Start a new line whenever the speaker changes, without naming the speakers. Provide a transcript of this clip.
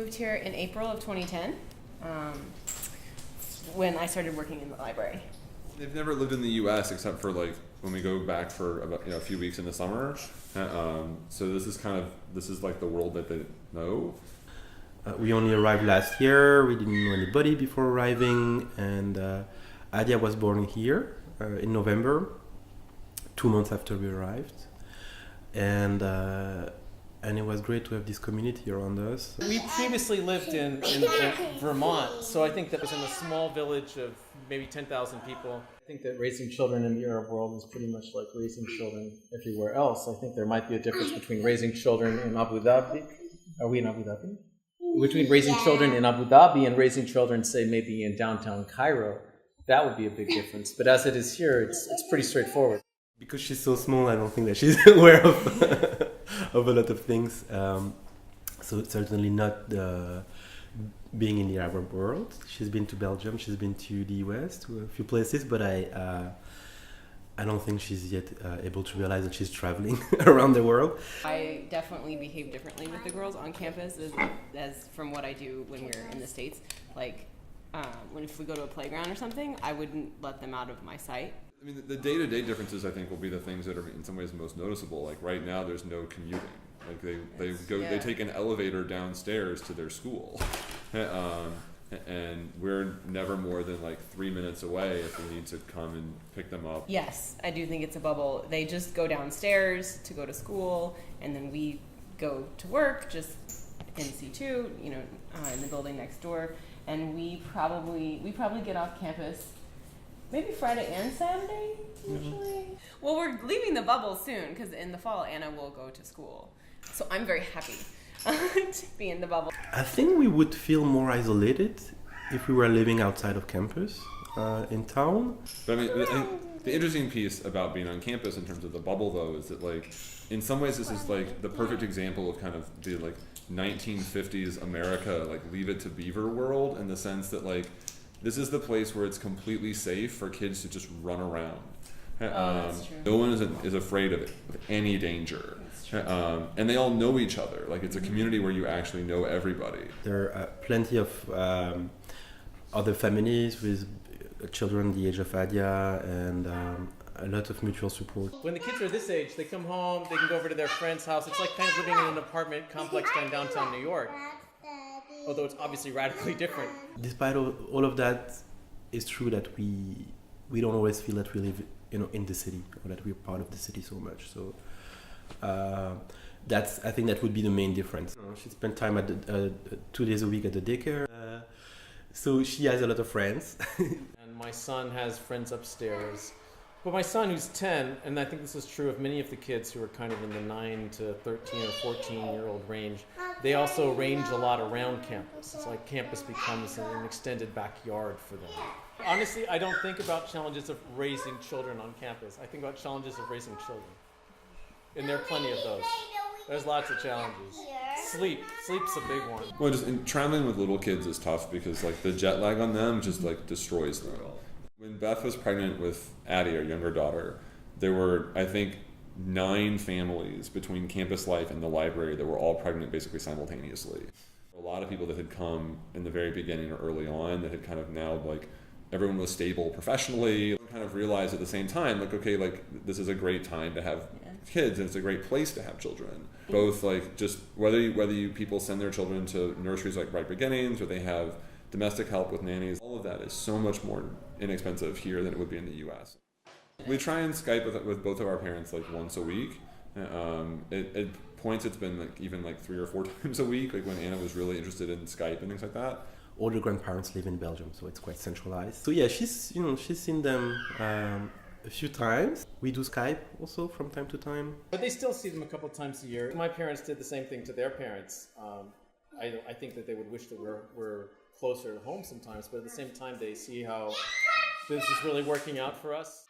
moved here in April of 2010 when I started working in the library.
They've never lived in the U.S. except for like when we go back for about, a few weeks in the summer. So this is like the world that they know.
We only arrived last year. We didn't know anybody before arriving, and Adia was born here in November, 2 months after we arrived, and it was great to have this community around us.
We previously lived in Vermont, so I think that was in a small village of maybe 10,000 people. I think that raising children in the Arab world is pretty much like raising children everywhere else. I think there might be a difference between raising children in Abu Dhabi. Are we in Abu Dhabi? Between raising children in Abu Dhabi and raising children, say, maybe in downtown Cairo. That would be a big difference. But as it is here, it's pretty straightforward.
Because she's so small, I don't think that she's aware of of a lot of things. So it's certainly not being in the Arab world. She's been to Belgium, she's been to the US, to a few places, but I don't think she's yet able to realize that she's traveling around the world.
I definitely behave differently with the girls on campus as from what I do when we're in the States. Like, if we go to a playground or something, I wouldn't let them out of my sight.
I mean, the day-to-day differences, I think, will be the things that are in some ways most noticeable. Like right now, there's no commuting. Like they take an elevator downstairs to their school, and we're never more than like 3 minutes away if we need to come and pick them up.
Yes, I do think it's a bubble. They just go downstairs to go to school, and then we go to work just in C2, in the building next door, and we probably get off campus maybe Friday and Saturday, usually. Mm-hmm. Well, we're leaving the bubble soon, because in the fall, Anna will go to school. So I'm very happy to be in the bubble.
I think we would feel more isolated if we were living outside of campus, in town.
But I mean, the interesting piece about being on campus in terms of the bubble, though, is that, like, in some ways this is, like, the perfect example of kind of the, like, 1950s America, like, Leave It to Beaver world, in the sense that, like, this is the place where it's completely safe for kids to just run around.
That's true.
No one is afraid of any danger. And they all know each other. Like, it's a community where you actually know everybody.
There are plenty of other families with children the age of Adia, and a lot of mutual support.
When the kids are this age, they come home, they can go over to their friend's house. It's like kind of living in an apartment complex in downtown New York. Although it's obviously radically different. Despite
all of that, it's true that we don't always feel that we live, in the city, or that we're part of the city so much. So I think that would be the main difference. She spent time at 2 days a week at the daycare, so she has a lot of friends.
And my son has friends upstairs. But my son, who's 10, and I think this is true of many of the kids who are kind of in the 9 to 13 or 14-year-old range, they also range a lot around campus. It's like campus becomes an extended backyard for them. Honestly, I don't think about challenges of raising children on campus. I think about challenges of raising children. And there are plenty of those. There's lots of challenges. Sleep's a big one.
Well, traveling with little kids is tough because, like, the jet lag on them just, like, destroys them. When Beth was pregnant with Addie, our younger daughter, there were, I think, 9 families between campus life and the library that were all pregnant basically simultaneously. A lot of people that had come in the very beginning or early on that had kind of now, like, everyone was stable professionally, kind of realized at the same time, like, okay, like, this is a great time to have kids and it's a great place to have children. Both, like, just whether you people send their children to nurseries like Bright Beginnings, or they have domestic help with nannies, all of that is so much more inexpensive here than it would be in the U.S. We try and Skype with both of our parents like once a week. At points it's been like even like 3 or 4 times a week, like when Anna was really interested in Skype and things like that.
All the grandparents live in Belgium, so it's quite centralized. So yeah, she's seen them a few times. We do Skype also from time to time.
But they still see them a couple times a year. My parents did the same thing to their parents. I think that they would wish that we're closer to home sometimes, but at the same time they see how this is really working out for us.